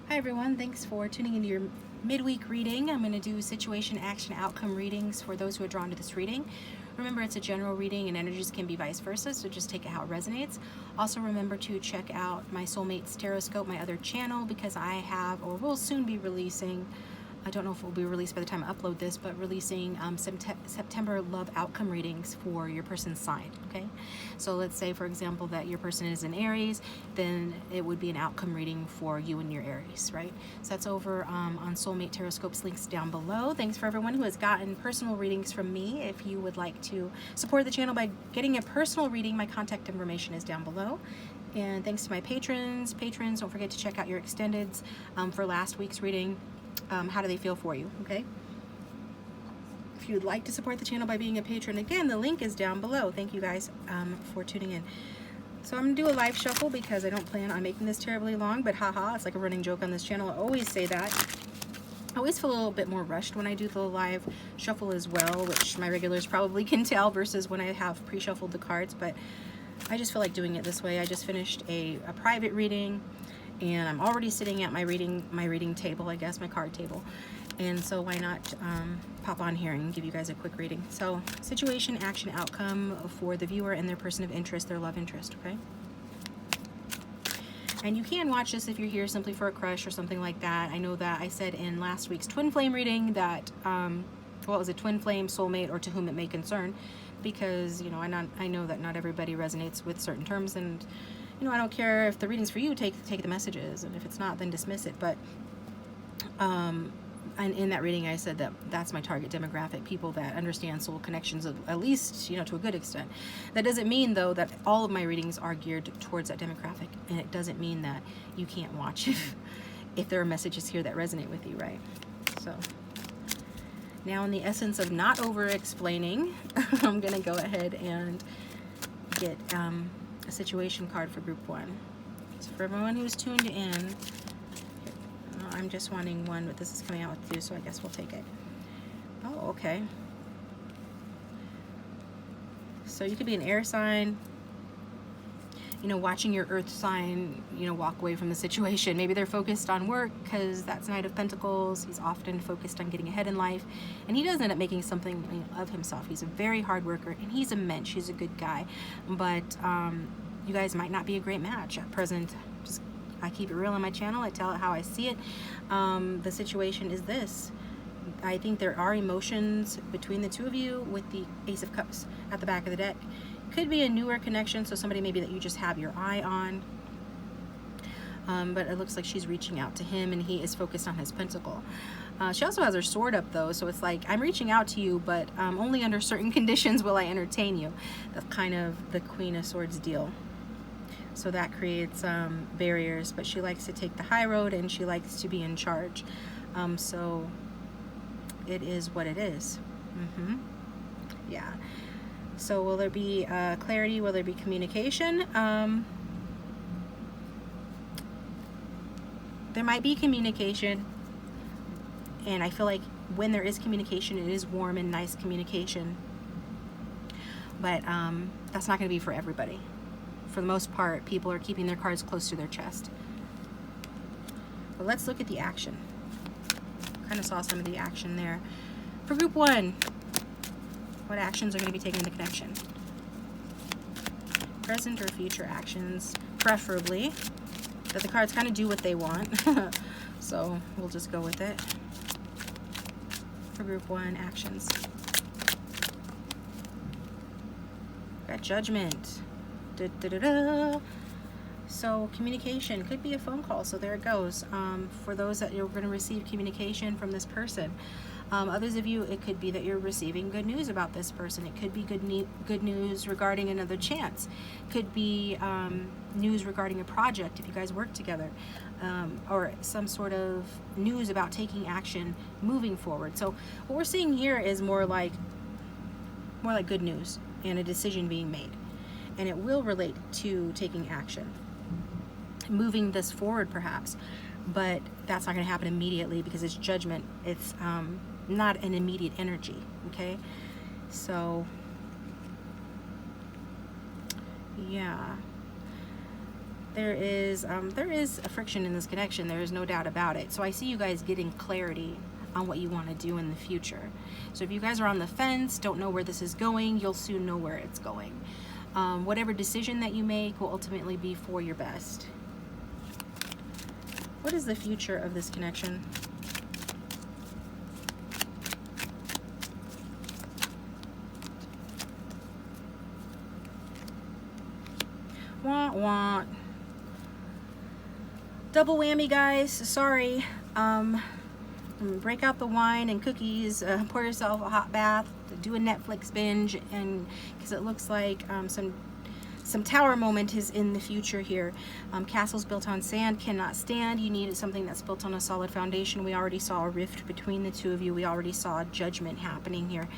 Hi everyone, thanks for tuning into your midweek reading. I'm going to do situation, action, outcome readings for those who are drawn to this reading. Remember, it's a general reading and energies can be vice versa, so just take it how it resonates. Also remember to check out my Soulmate's Tarot-scope, my other channel, because I have or will soon be releasing, I don't know if it will be released by the time I upload this, but releasing September love outcome readings for your person's sign, okay? So let's say, for example, that your person is in Aries, then it would be an outcome reading for you and your Aries, right? So that's over on Soulmate Tarot-scope's links down below. Thanks for everyone who has gotten personal readings from me. If you would like to support the channel by getting a personal reading, my contact information is down below. And thanks to my patrons, don't forget to check out your extendeds for last week's reading. How do they feel for you, okay? If you'd like to support the channel by being a patron, again, the link is down below. Thank you guys for tuning in. So I'm gonna do a live shuffle because I don't plan on making this terribly long, but haha, it's like a running joke on this channel. I always say that. I always feel a little bit more rushed when I do the live shuffle as well, which my regulars probably can tell versus when I have pre-shuffled the cards, but I just feel like doing it this way. I just finished a private reading, and I'm already sitting at my reading table, I guess, my card table. And so why not pop on here and give you guys a quick reading. So situation, action, outcome for the viewer and their person of interest, their love interest, okay? And you can watch this if you're here simply for a crush or something like that. I know that I said in last week's twin flame reading that, well, it was a twin flame, soulmate, or to whom it may concern, because, you know, I know that not everybody resonates with certain terms, and you know, I don't care if the reading's for you, take the messages, and if it's not, then dismiss it. But and in that reading I said that that's my target demographic, people that understand soul connections, at least, you know, to a good extent. That doesn't mean, though, that all of my readings are geared towards that demographic, and it doesn't mean that you can't watch if there are messages here that resonate with you, right? So now, in the essence of not over-explaining, I'm gonna go ahead and get a situation card for group one. So for everyone who's tuned in, I'm just wanting one, but this is coming out with two, so I guess we'll take it. Oh, okay. So you could be an air sign, you know, watching your earth sign, you know, walk away from the situation. Maybe they're focused on work because that's Knight of Pentacles. He's often focused on getting ahead in life, and he does end up making something of himself. He's a very hard worker, and he's a mensch. He's a good guy, but you guys might not be a great match at present. Just, I keep it real on my channel. I tell it how I see it. The situation is this. I think there are emotions between the two of you with the Ace of Cups at the back of the deck. Could be a newer connection, so somebody maybe that you just have your eye on. But it looks like she's reaching out to him, and he is focused on his pentacle. She also has her sword up, though, so it's like, I'm reaching out to you, but only under certain conditions will I entertain you. That's kind of the Queen of Swords deal. So that creates barriers, but she likes to take the high road, and she likes to be in charge. So it is what it is. Yeah. So will there be clarity? Will there be communication? There might be communication, and I feel like when there is communication, it is warm and nice communication. But that's not going to be for everybody. For the most part, people are keeping their cards close to their chest. But let's look at the action. Kind of saw some of the action there. For group one, what actions are going to be taken in the connection? Present or future actions, preferably. But the cards kind of do what they want. So we'll just go with it. For group one, actions. Got Judgment. So communication could be a phone call, so there it goes. For those that you're going to receive communication from this person. Others of you, it could be that you're receiving good news about this person. It could be good news regarding another chance. Could be news regarding a project if you guys work together, or some sort of news about taking action, moving forward. So what we're seeing here is more like good news and a decision being made. And it will relate to taking action, moving this forward perhaps, but that's not going to happen immediately because it's Judgment. It's not an immediate energy, okay? So yeah, there is a friction in this connection. There is no doubt about it. So I see you guys getting clarity on what you want to do in the future. So if you guys are on the fence, don't know where this is going, you'll soon know where it's going. Whatever decision that you make will ultimately be for your best. What is the future of this connection? Wah, wah. Double whammy, guys. Sorry. Break out the wine and cookies. Pour yourself a hot bath. Do a Netflix binge, and because it looks like some tower moment is in the future here. Castles built on sand cannot stand. You need something that's built on a solid foundation. We already saw a rift between the two of you. We already saw judgment happening here,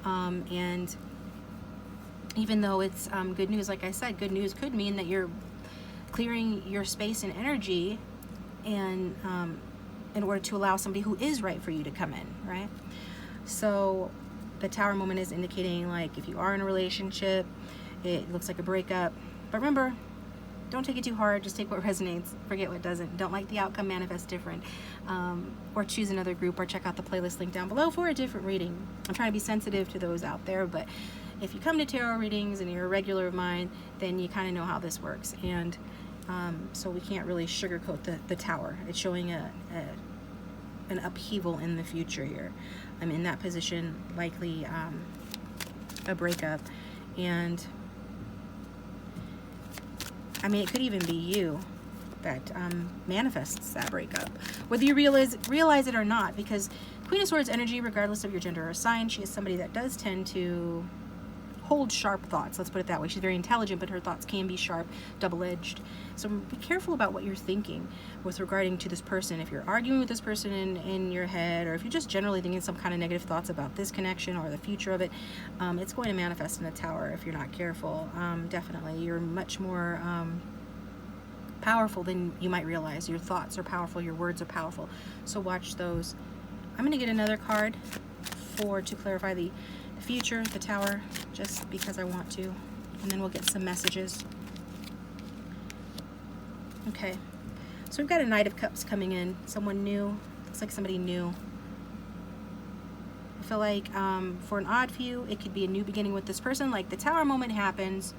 and even though it's good news, like I said, good news could mean that you're clearing your space and energy, and in order to allow somebody who is right for you to come in, right? So the tower moment is indicating, like, if you are in a relationship, it looks like a breakup. But remember, don't take it too hard. Just take what resonates. Forget what doesn't. Don't like the outcome, manifest different. Or choose another group, or check out the playlist link down below for a different reading. I'm trying to be sensitive to those out there, but if you come to tarot readings and you're a regular of mine, then you kind of know how this works. And so we can't really sugarcoat the tower. It's showing an upheaval in the future here. I'm in that position, likely a breakup. And I mean, it could even be you that manifests that breakup, whether you realize it or not, because Queen of Swords energy, regardless of your gender or sign, she is somebody that does tend to hold sharp thoughts. Let's put it that way. She's very intelligent, but her thoughts can be sharp, double-edged. So be careful about what you're thinking with regarding to this person. If you're arguing with this person in your head, or if you're just generally thinking some kind of negative thoughts about this connection or the future of it, it's going to manifest in the tower if you're not careful. Definitely. You're much more powerful than you might realize. Your thoughts are powerful. Your words are powerful. So watch those. I'm going to get another card to clarify the future, the tower, just because I want to, and then we'll get some messages. Okay, so we've got a Knight of Cups coming in. Someone new. Looks like somebody new. I feel like for an odd few, it could be a new beginning with this person. Like the tower moment happens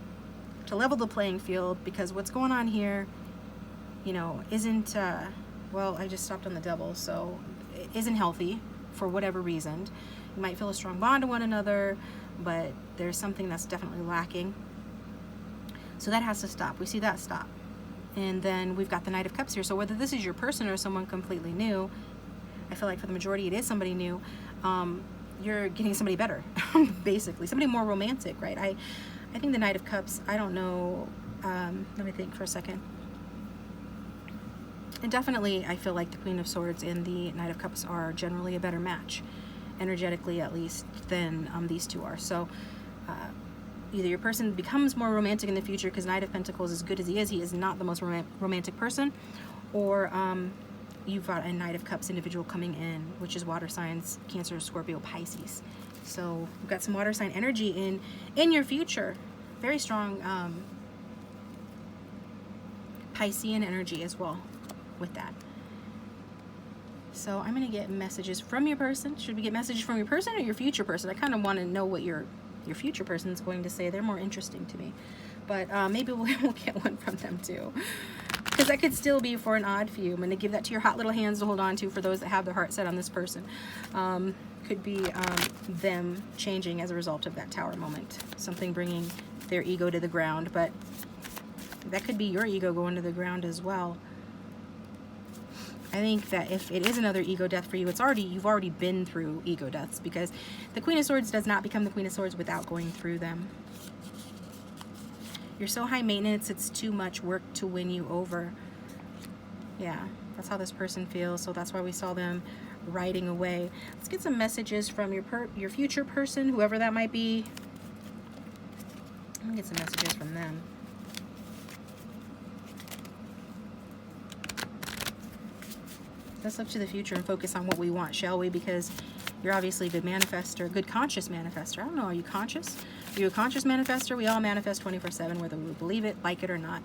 to level the playing field, because what's going on here, you know, isn't well, I just stopped on the devil, so it isn't healthy for whatever reason. You might feel a strong bond to one another, but there's something that's definitely lacking. So that has to stop. We see that stop. And then we've got the Knight of Cups here. So whether this is your person or someone completely new, I feel like for the majority it is somebody new. You're getting somebody better, basically. Somebody more romantic, right? I think the Knight of Cups, I don't know, let me think for a second. And definitely I feel like the Queen of Swords and the Knight of Cups are generally a better match, energetically at least, than these two are. So either your person becomes more romantic in the future, because Knight of Pentacles, as good as he is not the most romantic person, or you've got a Knight of Cups individual coming in, which is water signs, Cancer, Scorpio, Pisces. So we've got some water sign energy in your future. Very strong Piscean energy as well with that. So I'm going to get messages from your person. Should we get messages from your person or your future person? I kind of want to know what your future person is going to say. They're more interesting to me. But maybe we'll get one from them too. Because that could still be for an odd few. I'm going to give that to your hot little hands to hold on to for those that have their heart set on this person. Could be them changing as a result of that tower moment. Something bringing their ego to the ground. But that could be your ego going to the ground as well. I think that if it is another ego death for you, you've already been through ego deaths, because the Queen of Swords does not become the Queen of Swords without going through them. You're so high maintenance, it's too much work to win you over. Yeah, that's how this person feels, so that's why we saw them riding away. Let's get some messages from your future person, whoever that might be. I'm gonna get some messages from them. Let's look to the future and focus on what we want, shall we? Because you're obviously a good manifester, a good conscious manifester. I don't know, are you conscious? You're a conscious manifester. We all manifest 24/7, whether we believe it, like it or not.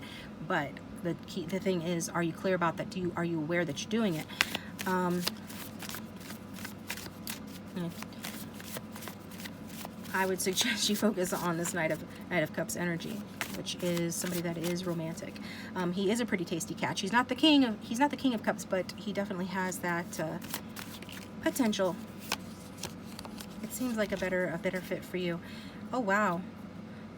But the thing is, are you clear about that? Are you aware that you're doing it? I would suggest you focus on this Knight of Cups energy, which is somebody that is romantic. He is a pretty tasty catch. He's not the king of cups, but he definitely has that potential. It seems like a better fit for you. Oh wow.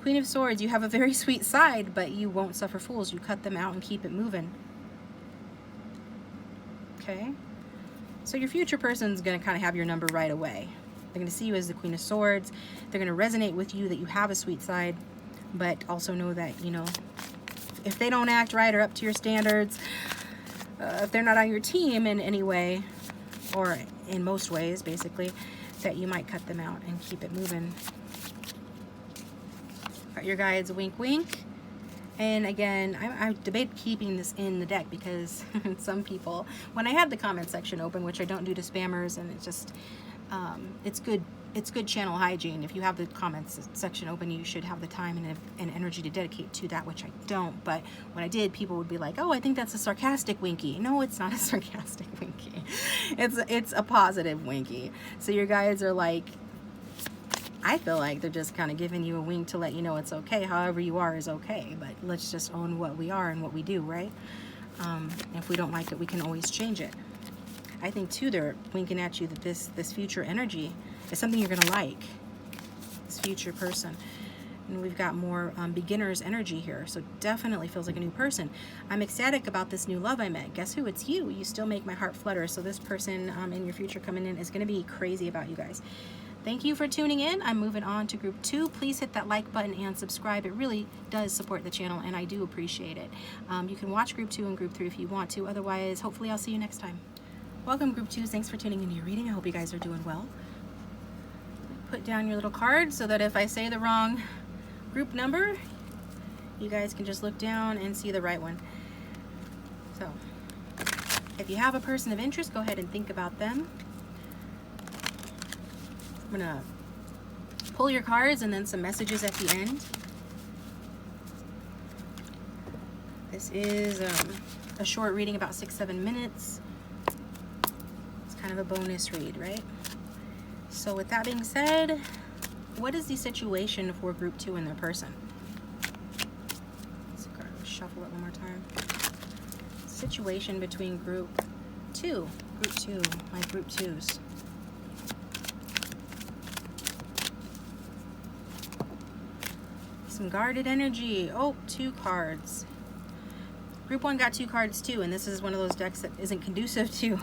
Queen of Swords, you have a very sweet side, but you won't suffer fools. You cut them out and keep it moving. Okay. So your future person's going to kind of have your number right away. They're going to see you as the Queen of Swords. They're going to resonate with you that you have a sweet side, but also know that, you know, if they don't act right or up to your standards, if they're not on your team in any way, or in most ways, basically, that you might cut them out and keep it moving. Got your guides, wink, wink. And again, I debate keeping this in the deck because some people, when I had the comment section open, which I don't do to spammers, and it's just, it's good channel hygiene. If you have the comments section open, you should have the time and energy to dedicate to that, which I don't. But when I did, people would be like, oh, I think that's a sarcastic winky. No, it's not a sarcastic winky. It's a positive winky. So your guides are like, I feel like they're just kind of giving you a wink to let you know it's okay. However you are is okay, but let's just own what we are and what we do, right? If we don't like it, we can always change it. I think too, they're winking at you that this future energy is something you're gonna like, this future person. And we've got more beginner's energy here, so definitely feels like a new person. I'm ecstatic about this new love I met. Guess who? It's you. You still make my heart flutter. So this person in your future coming in is gonna be crazy about you guys. Thank you for tuning in. I'm moving on to group 2. Please hit that like button and subscribe. It really does support the channel, and I do appreciate it. You can watch group 2 and group 3 if you want to. Otherwise, hopefully I'll see you next time. Welcome, group 2. Thanks for tuning into your reading. I hope you guys are doing well. Put down your little card so that if I say the wrong group number, you guys can just look down and see the right one. So, if you have a person of interest, go ahead and think about them. I'm gonna pull your cards and then some messages at the end. This is a short reading, about 6-7 minutes. It's kind of a bonus read, right? So with that being said, what is the situation for group 2 and their person? Let's shuffle it one more time. Situation between group 2, my group 2s. Some guarded energy. Oh, 2 cards. Group 1 got 2 cards too, and this is one of those decks that isn't conducive to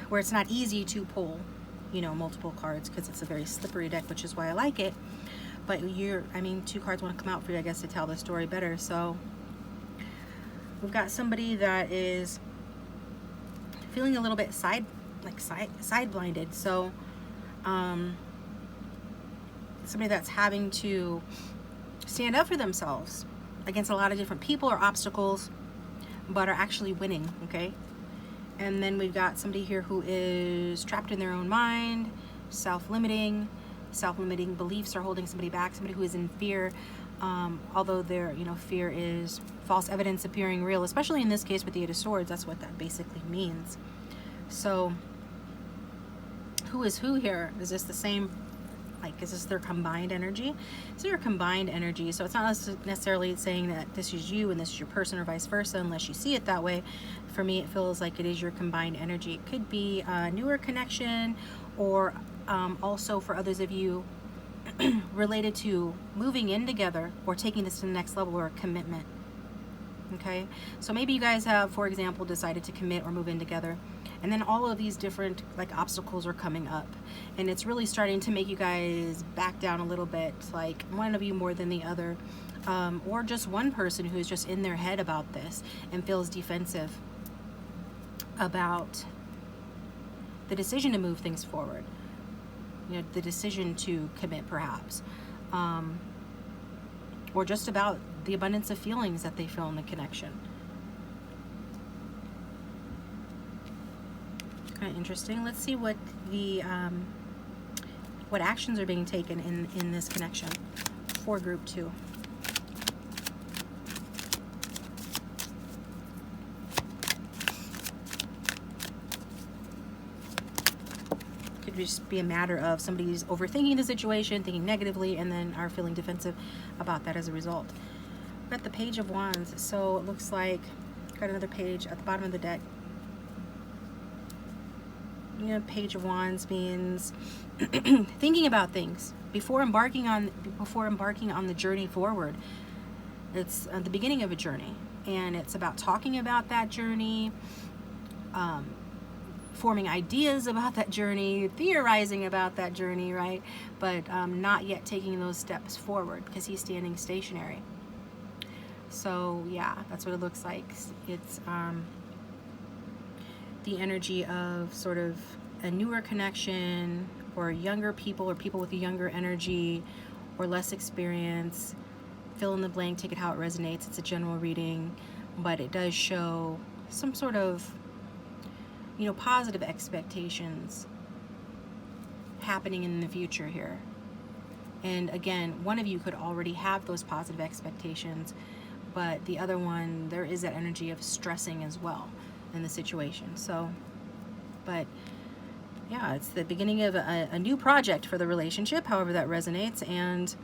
where it's not easy to pull, you know, multiple cards, because it's a very slippery deck, which is why I like it. But I mean, 2 cards want to come out for you, I guess, to tell the story better. So we've got somebody that is feeling a little bit side blinded. So somebody that's having to stand up for themselves against a lot of different people or obstacles, but are actually winning, okay? And then we've got somebody here who is trapped in their own mind, self-limiting beliefs are holding somebody back, somebody who is in fear, although their, you know, fear is false evidence appearing real, especially in this case with the 8 of Swords. That's what that basically means. So who is who here? Is this the same? Like, is this their combined energy? It's their combined energy. So it's not necessarily saying that this is you and this is your person or vice versa, unless you see it that way. For me, it feels like it is your combined energy. It could be a newer connection, or also for others of you, related to moving in together or taking this to the next level, or a commitment. Okay? So maybe you guys have, for example, decided to commit or move in together, and then all of these different like obstacles are coming up, and it's really starting to make you guys back down a little bit, like one of you more than the other, or just one person who's just in their head about this and feels defensive about the decision to move things forward, you know, the decision to commit perhaps, or just about the abundance of feelings that they feel in the connection. Kind of interesting. Let's see what the what actions are being taken in this connection for group 2. Could just be a matter of somebody's overthinking the situation, thinking negatively, and then are feeling defensive about that as a result. We've got the Page of Wands, so it looks like got another page at the bottom of the deck. You know, Page of Wands means thinking about things before embarking on the journey forward. It's the beginning of a journey, and it's about talking about that journey, forming ideas about that journey, theorizing about that journey, right? But not yet taking those steps forward because he's standing stationary. So yeah, that's what it looks like. It's the energy of sort of a newer connection, or younger people, or people with a younger energy or less experience. Fill in the blank, take it how it resonates. It's a general reading, but it does show some sort of, you know, positive expectations happening in the future here. And again, one of you could already have those positive expectations, but the other one, there is that energy of stressing as well in the situation. So, but yeah, it's the beginning of a new project for the relationship, however that resonates, and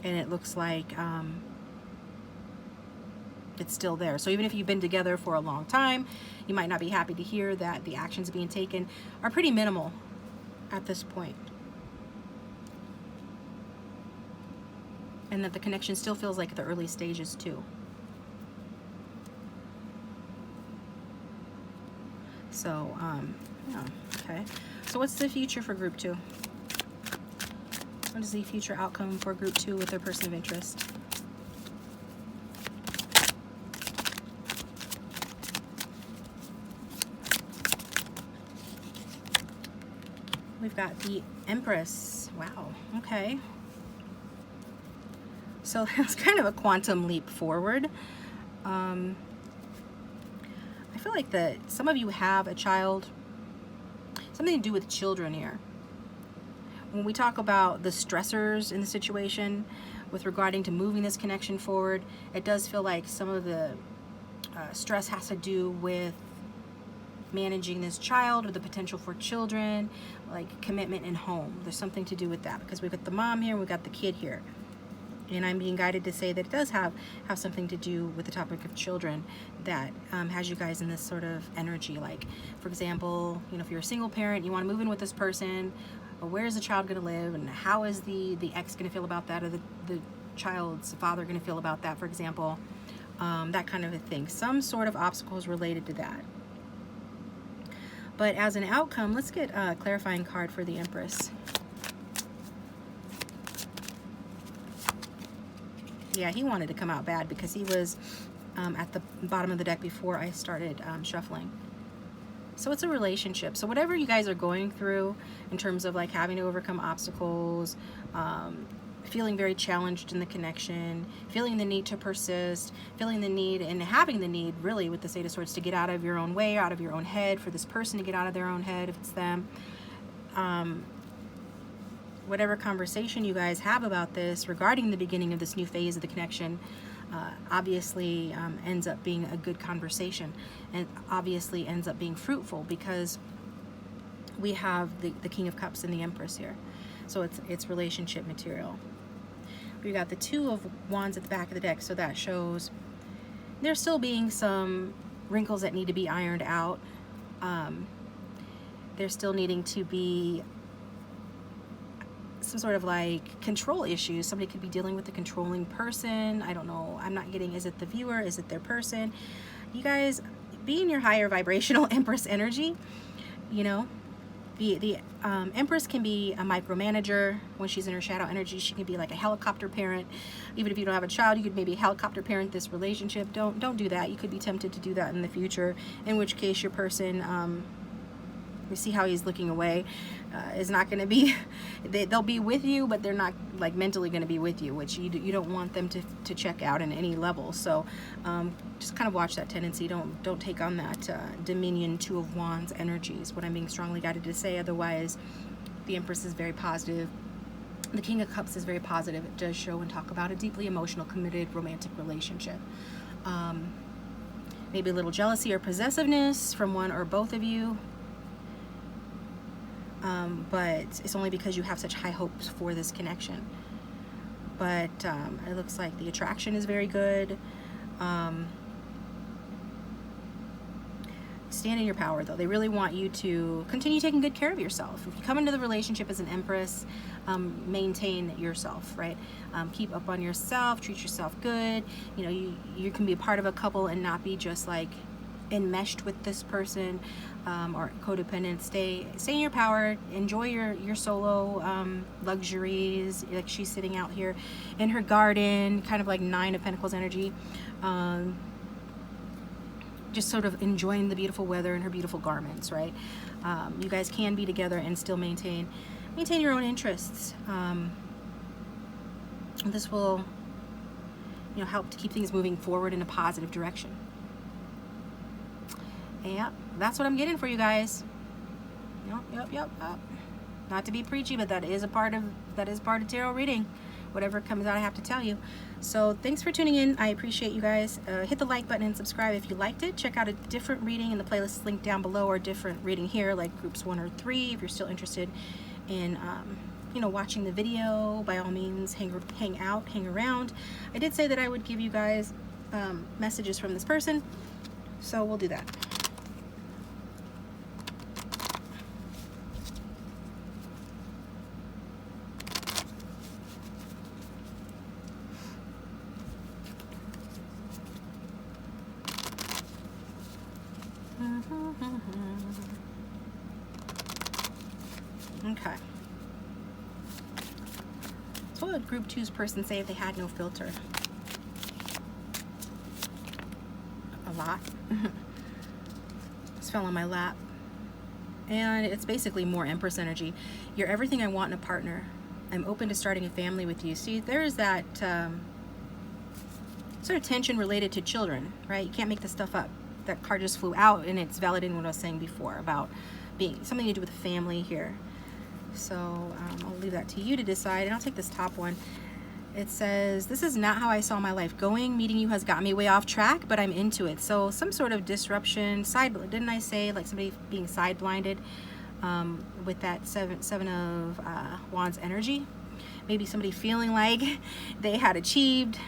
it looks like it's still there. So even if you've been together for a long time, you might not be happy to hear that the actions being taken are pretty minimal at this point, and that the connection still feels like the early stages too. So, yeah, okay. So what's the future for group 2? What is the future outcome for group 2 with their person of interest? We've got the Empress. Wow, okay. So that's kind of a quantum leap forward. I feel like that some of you have a child, something to do with children here. When we talk about the stressors in the situation with regarding to moving this connection forward, it does feel like some of the stress has to do with managing this child or the potential for children, like commitment and home. There's something to do with that, because we've got the mom here and we've got the kid here. And I'm being guided to say that it does have something to do with the topic of children that has you guys in this sort of energy. Like, for example, you know, if you're a single parent, you want to move in with this person, or where is the child going to live, and how is the ex going to feel about that, or the child's father going to feel about that, for example, that kind of a thing. Some sort of obstacles related to that. But as an outcome, let's get a clarifying card for the Empress. Yeah, he wanted to come out bad because he was at the bottom of the deck before I started shuffling. So it's a relationship. So whatever you guys are going through in terms of like having to overcome obstacles, feeling very challenged in the connection, feeling the need to persist, feeling the need and having the need really with the Eight of Swords to get out of your own way, out of your own head, for this person to get out of their own head if it's them. Whatever conversation you guys have about this regarding the beginning of this new phase of the connection obviously ends up being a good conversation, and obviously ends up being fruitful, because we have the King of Cups and the Empress here. So it's relationship material. We got the Two of Wands at the back of the deck, so that shows there's still being some wrinkles that need to be ironed out. There's still needing to be some sort of like control issues. Somebody could be dealing with a controlling person. I don't know. I'm not getting, is it the viewer? Is it their person? You guys, be in your higher vibrational Empress energy. You know, the Empress can be a micromanager when she's in her shadow energy. She can be like a helicopter parent. Even if you don't have a child, you could maybe helicopter parent this relationship. Don't do that. You could be tempted to do that in the future, in which case your person, we see how he's looking away, is not going to be, they'll be with you, but they're not like mentally going to be with you, which you don't want them to check out in any level. So just kind of watch that tendency. Don't take on that Dominion Two of Wands energies, what I'm being strongly guided to say. Otherwise The Empress is very positive. The King of Cups is very positive. It does show and talk about a deeply emotional, committed, romantic relationship. Maybe a little jealousy or possessiveness from one or both of you. But it's only because you have such high hopes for this connection. But it looks like the attraction is very good. Stand in your power, though. They really want you to continue taking good care of yourself. If you come into the relationship as an Empress, maintain yourself, right? Keep up on yourself, treat yourself good. You know, you can be a part of a couple and not be just like enmeshed with this person, or codependent. Stay in your power. Enjoy your solo luxuries. Like she's sitting out here in her garden, kind of like Nine of Pentacles energy. Just sort of enjoying the beautiful weather and her beautiful garments, right? You guys can be together and still maintain your own interests. This will, you know, help to keep things moving forward in a positive direction. Yeah, that's what I'm getting for you guys. Yep. Not to be preachy, but that is part of tarot reading. Whatever comes out, I have to tell you. So thanks for tuning in. I appreciate you guys. Hit the like button and subscribe if you liked it. Check out a different reading in the playlist link down below, or a different reading here, like groups 1 or 3. If you're still interested in you know, watching the video, by all means, hang out, hang around. I did say that I would give you guys messages from this person, so we'll do that. Okay. So what would Group 2's person say if they had no filter? A lot. This fell on my lap. And it's basically more Empress energy. You're everything I want in a partner. I'm open to starting a family with you. See, there's that sort of tension related to children, right? You can't make this stuff up. That card just flew out, and it's validating what I was saying before about being something to do with family here. So I'll leave that to you to decide, and I'll take this top one. It says, this is not how I saw my life going. Meeting you has got me way off track, but I'm into it. So some sort of disruption, didn't I say like somebody being side blinded with that seven of Wands energy? Maybe somebody feeling like they had achieved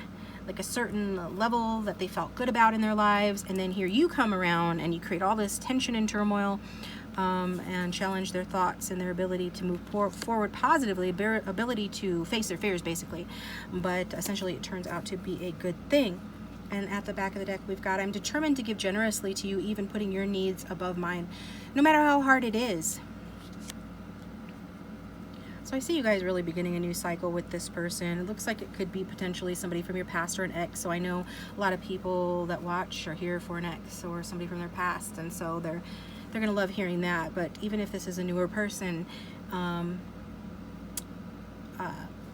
like a certain level that they felt good about in their lives, and then here you come around and you create all this tension and turmoil, and challenge their thoughts and their ability to move forward positively, ability to face their fears basically. But essentially it turns out to be a good thing. And at the back of the deck we've got, I'm determined to give generously to you, even putting your needs above mine, no matter how hard it is. So I see you guys really beginning a new cycle with this person. It looks like it could be potentially somebody from your past or an ex. So I know a lot of people that watch are here for an ex or somebody from their past, and so they're gonna love hearing that. But even if this is a newer person,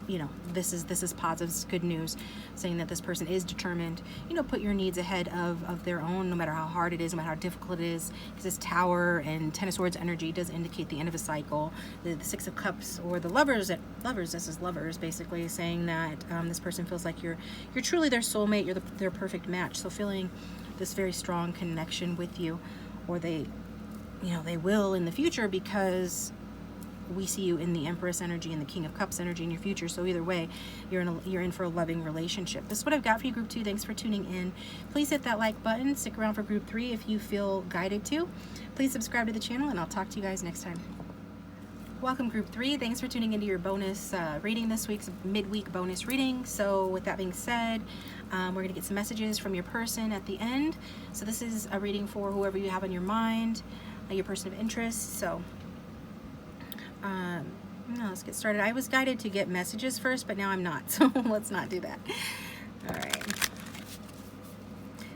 you know, this is positive. This is good news, saying that this person is determined. You know, put your needs ahead of their own, no matter how hard it is, no matter how difficult it is. Because this Tower and Ten of Swords energy does indicate the end of a cycle. The Six of Cups, or the lovers. This is lovers, basically saying that this person feels like you're truly their soulmate. You're their perfect match. So feeling this very strong connection with you, or they will in the future, because we see you in the Empress energy and the King of Cups energy in your future. So either way, you're in for a loving relationship. This is what I've got for you, Group 2. Thanks for tuning in. Please hit that like button. Stick around for Group 3 if you feel guided to. Please subscribe to the channel, and I'll talk to you guys next time. Welcome, Group 3. Thanks for tuning into your bonus reading, this week's midweek bonus reading. So with that being said, we're going to get some messages from your person at the end. So this is a reading for whoever you have on your mind, your person of interest. So let's get started. I was guided to get messages first, but now I'm not, so let's not do that. All right.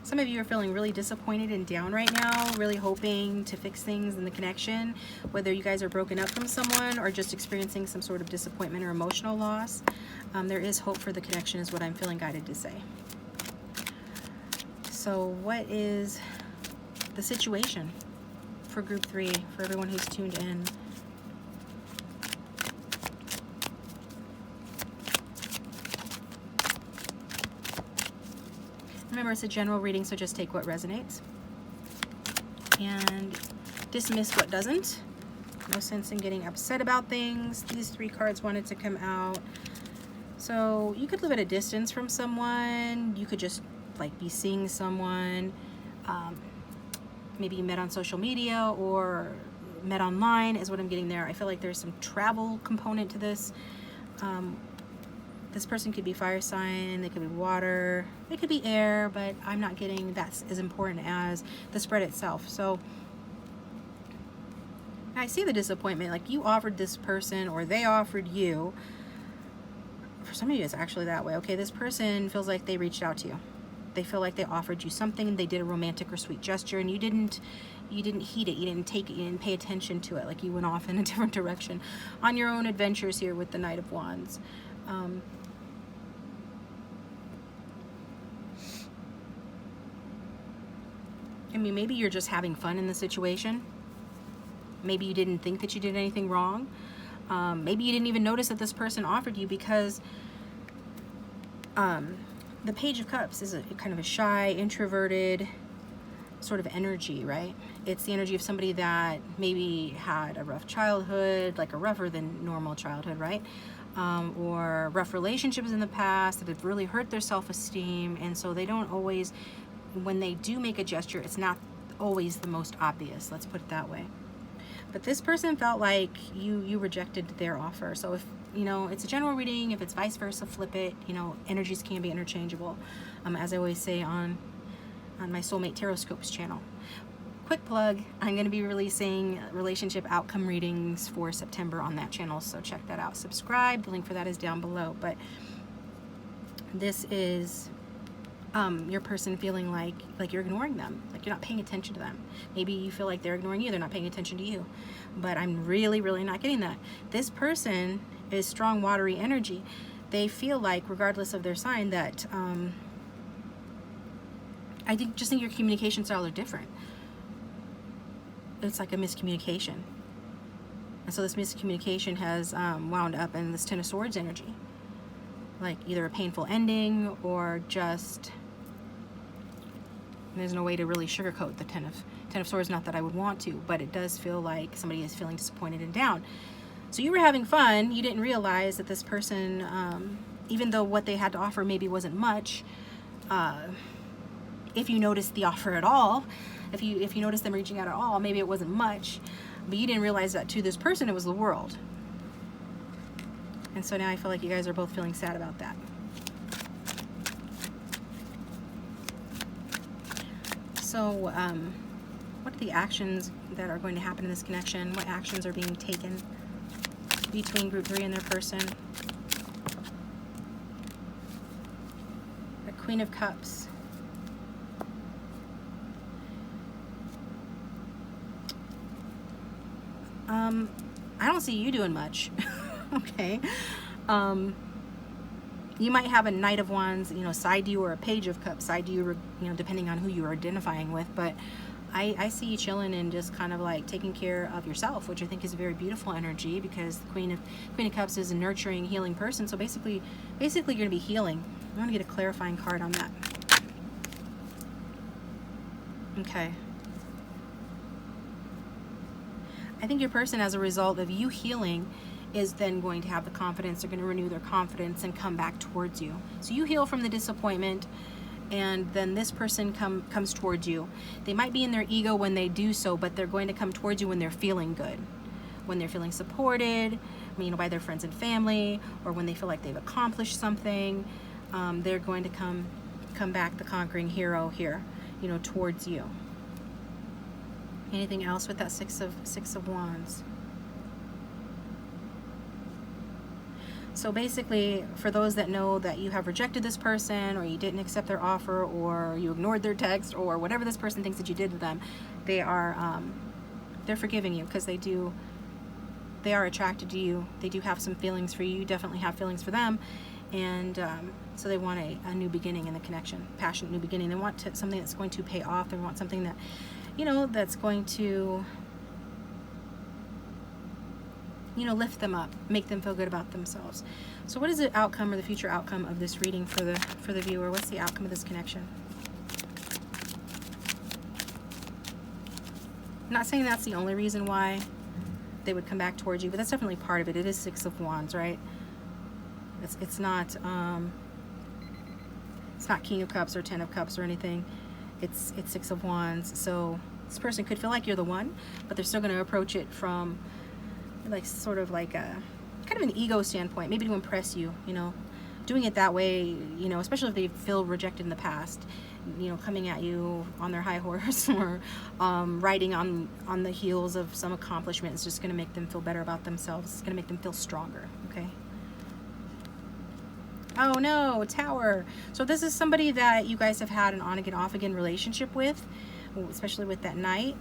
Some of you are feeling really disappointed and down right now, really hoping to fix things in the connection, whether you guys are broken up from someone or just experiencing some sort of disappointment or emotional loss. There is hope for the connection, is what I'm feeling guided to say. So what is the situation for Group 3, for everyone who's tuned in? Remember, it's a general reading, so just take what resonates and dismiss what doesn't. No sense in getting upset about things. These 3 cards wanted to come out. So you could live at a distance from someone. You could just like be seeing someone. Maybe you met on social media or met online is what I'm getting there. I feel like there's some travel component to this. This person could be fire sign, they could be water, they could be air, but I'm not getting that's as important as the spread itself. So I see the disappointment, like you offered this person or they offered you. For some of you it's actually that way. Okay, this person feels like they reached out to you. They feel like they offered you something, they did a romantic or sweet gesture, and you didn't heed it, you didn't take it, you didn't pay attention to it, like you went off in a different direction on your own adventures here with the Knight of Wands. I mean, maybe you're just having fun in the situation. Maybe you didn't think that you did anything wrong. Maybe you didn't even notice that this person offered you because the Page of Cups is a kind of a shy, introverted sort of energy, right? It's the energy of somebody that maybe had a rough childhood, like a rougher than normal childhood, right? Or rough relationships in the past that have really hurt their self-esteem, and so they don't always, when they do make a gesture, it's not always the most obvious, let's put it that way. But this person felt like you rejected their offer. So if, you know, it's a general reading, if it's vice versa, flip it. You know, energies can be interchangeable, as I always say on my Soulmate Tarot-scopes channel. Quick plug, I'm going to be releasing relationship outcome readings for September on that channel, so check that out. Subscribe, the link for that is down below. But this is your person feeling like you're ignoring them, like you're not paying attention to them. Maybe you feel like they're ignoring you, they're not paying attention to you. But I'm really not getting that. This person is strong, watery energy. They feel like, regardless of their sign, that I just think your communication style are different. It's like a miscommunication. And so this miscommunication has wound up in this Ten of Swords energy. Like either a painful ending or just, there's no way to really sugarcoat the Ten of Swords, not that I would want to, but it does feel like somebody is feeling disappointed and down. So you were having fun, you didn't realize that this person, even though what they had to offer maybe wasn't much, if you noticed the offer at all, if you noticed them reaching out at all, maybe it wasn't much, but you didn't realize that to this person it was the world. And so now I feel like you guys are both feeling sad about that. So what are the actions that are going to happen in this connection? What actions are being taken between group 3 and their person? The Queen of Cups. I don't see you doing much. Okay. You might have a Knight of Wands, you know, side you, or a Page of Cups side you, you know, depending on who you are identifying with. But I see you chilling and just kind of like taking care of yourself, which I think is a very beautiful energy, because the Queen of Cups is a nurturing, healing person. So basically you're going to be healing. I want to get a clarifying card on that. Okay. I think your person, as a result of you healing, is then going to have the confidence. They're going to renew their confidence and come back towards you. So you heal from the disappointment, and then this person comes towards you. They might be in their ego when they do so, but they're going to come towards you when they're feeling good, when they're feeling supported, you know, by their friends and family, or when they feel like they've accomplished something. They're going to come back, the conquering hero here, you know, towards you. Anything else with that Six of Wands? So basically, for those that know that you have rejected this person, or you didn't accept their offer, or you ignored their text, or whatever this person thinks that you did to them, they are they're forgiving you, because they are attracted to you. They do have some feelings for you. You definitely have feelings for them, and so they want a new beginning in the connection, passionate new beginning. They want something that's going to pay off. They want something that, you know, that's going to, you know, lift them up, make them feel good about themselves. So what is the outcome, or the future outcome of this reading for the viewer? What's the outcome of this connection? I'm not saying that's the only reason why they would come back towards you, but that's definitely part of it. It is Six of Wands, right? It's not King of Cups or Ten of Cups or anything. It's Six of Wands. So this person could feel like you're the one, but they're still going to approach it from like sort of like a kind of an ego standpoint, maybe to impress you, you know, doing it that way, you know, especially if they feel rejected in the past, you know, coming at you on their high horse or riding on the heels of some accomplishment is just going to make them feel better about themselves. It's going to make them feel stronger, okay? Oh no, Tower. So this is somebody that you guys have had an on-again, off-again relationship with, especially with that Knight.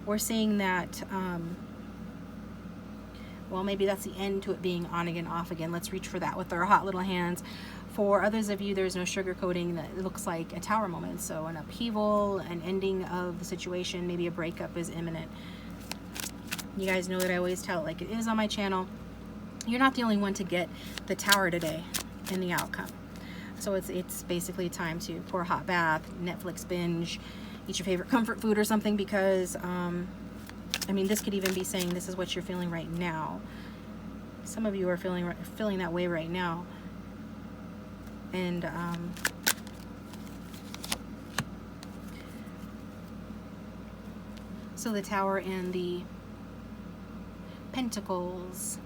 We're seeing that, well, maybe that's the end to it being on again, off again. Let's reach for that with our hot little hands. For others of you, there's no sugarcoating. That it looks like a Tower moment. So an upheaval, an ending of the situation, maybe a breakup is imminent. You guys know that I always tell it like it is on my channel. You're not the only one to get the Tower today in the outcome. So it's basically time to pour a hot bath, Netflix binge, eat your favorite comfort food or something, because I mean, this could even be saying this is what you're feeling right now. Some of you are feeling that way right now. And so the Tower and the Pentacles.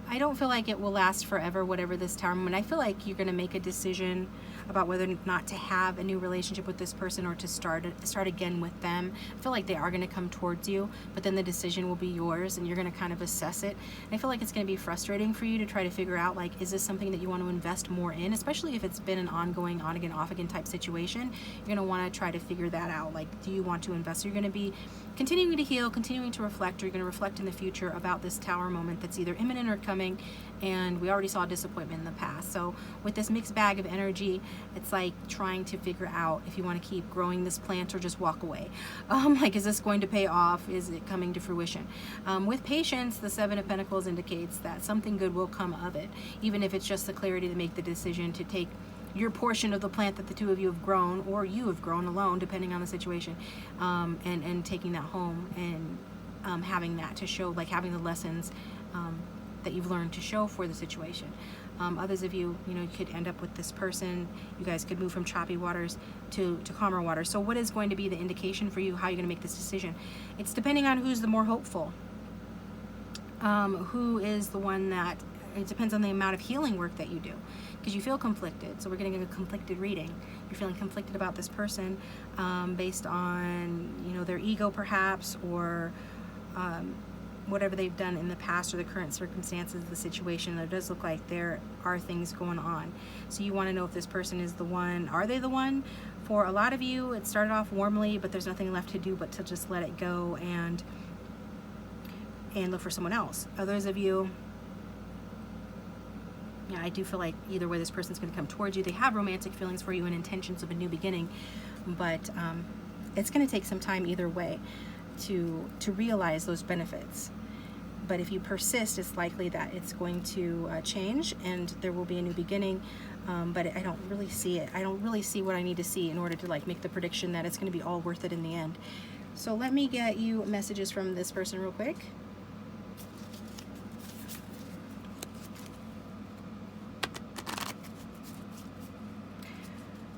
I don't feel like it will last forever, whatever this Tower moment. I feel like you're going to make a decision about whether or not to have a new relationship with this person or to start again with them. I feel like they are going to come towards you, but then the decision will be yours and you're going to kind of assess it. And I feel like it's going to be frustrating for you to try to figure out, like, is this something that you want to invest more in, especially if it's been an ongoing on again, off again type situation. You're going to want to try to figure that out. Like, do you want to invest? You're going to be continuing to heal, continuing to reflect, or you're going to reflect in the future about this Tower moment that's either imminent or coming. And we already saw disappointment in the past. So with this mixed bag of energy, it's like trying to figure out if you want to keep growing this plant or just walk away. Like, is this going to pay off? Is it coming to fruition? With patience, the Seven of Pentacles indicates that something good will come of it, even if it's just the clarity to make the decision to take your portion of the plant that the two of you have grown, or you have grown alone, depending on the situation, and taking that home and having that to show, like having the lessons that you've learned to show for the situation. Others of you, you know, you could end up with this person. You guys could move from choppy waters to calmer waters. So what is going to be the indication for you, how you're going to make this decision? It's depending on who's the more hopeful. Who is the one that, it depends on the amount of healing work that you do, because you feel conflicted. So we're getting a conflicted reading. You're feeling conflicted about this person based on, you know, their ego perhaps, or whatever they've done in the past, or the current circumstances of the situation. It does look like there are things going on. So you want to know if this person is the one. Are they the one? For a lot of you, it started off warmly, but there's nothing left to do but to just let it go and look for someone else. Others of you, yeah, I do feel like either way this person's going to come towards you. They have romantic feelings for you and intentions of a new beginning, but it's going to take some time either way to realize those benefits. But if you persist, it's likely that it's going to change and there will be a new beginning. But I don't really see it. I don't really see what I need to see in order to like make the prediction that it's going to be all worth it in the end. So let me get you messages from this person real quick.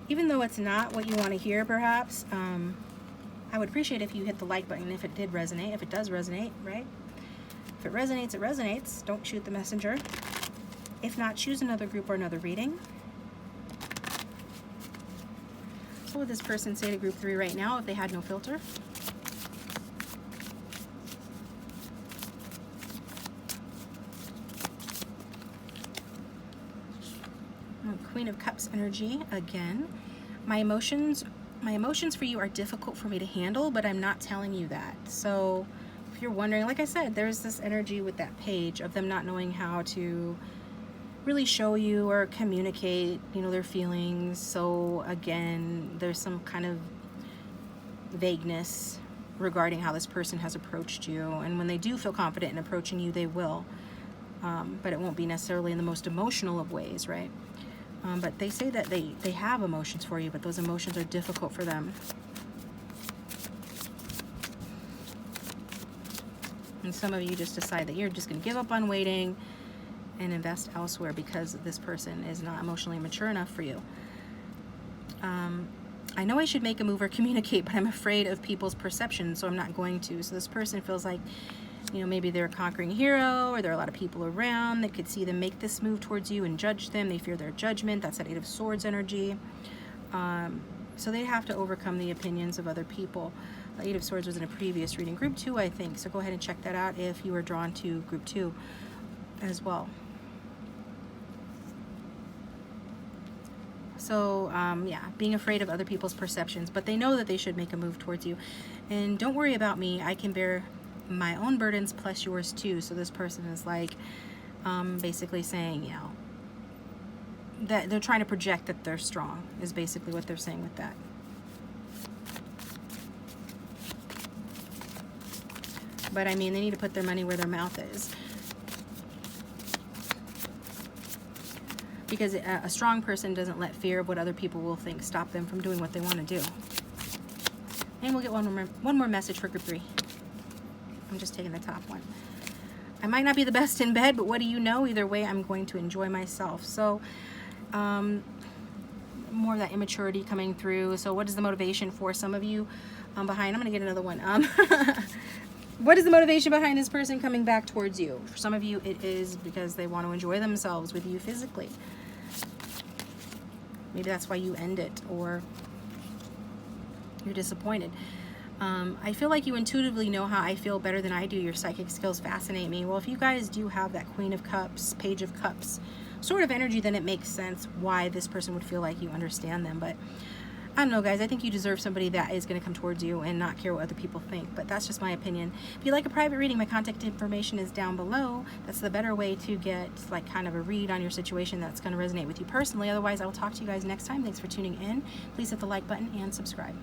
Even though it's not what you want to hear, perhaps, I would appreciate if you hit the like button if it did resonate, if it does resonate, right? If it resonates, it resonates. Don't shoot the messenger. If not, choose another group or another reading. What would this person say to group 3 right now if they had no filter? Queen of Cups energy again. My emotions for you are difficult for me to handle, but I'm not telling you that. So if you're wondering, like I said, there's this energy with that page of them not knowing how to really show you or communicate, you know, their feelings. So again, there's some kind of vagueness regarding how this person has approached you. And when they do feel confident in approaching you, they will. But it won't be necessarily in the most emotional of ways, right? But they say that they have emotions for you, but those emotions are difficult for them. And some of you just decide that you're just going to give up on waiting and invest elsewhere because this person is not emotionally mature enough for you. I know I should make a move or communicate, but I'm afraid of people's perception, so I'm not going to. So this person feels like, you know, maybe they're a conquering hero, or there are a lot of people around that could see them make this move towards you and judge them. They fear their judgment. That's that Eight of Swords energy. So they have to overcome the opinions of other people. The Eight of Swords was in a previous reading, group 2, I think. So go ahead and check that out if you were drawn to group 2 as well. So yeah, being afraid of other people's perceptions, but they know that they should make a move towards you. And don't worry about me, I can bear my own burdens plus yours too. So this person is like basically saying, you know, that they're trying to project that they're strong, is basically what they're saying with that. But I mean, they need to put their money where their mouth is. Because a strong person doesn't let fear of what other people will think stop them from doing what they want to do. And we'll get one more message for group 3. I'm just taking the top one. I might not be the best in bed, but what do you know? Either way, I'm going to enjoy myself. So more of that immaturity coming through. So what is the motivation for some of you behind? I'm going to get another one. What is the motivation behind this person coming back towards you? For some of you, it is because they want to enjoy themselves with you physically. Maybe that's why you end it, or you're disappointed. I feel like you intuitively know how I feel better than I do. Your psychic skills fascinate me. Well, if you guys do have that Queen of Cups, Page of Cups sort of energy, then it makes sense why this person would feel like you understand them. But I don't know, guys. I think you deserve somebody that is going to come towards you and not care what other people think. But that's just my opinion. If you like a private reading, my contact information is down below. That's the better way to get like kind of a read on your situation that's going to resonate with you personally. Otherwise, I will talk to you guys next time. Thanks for tuning in. Please hit the like button and subscribe.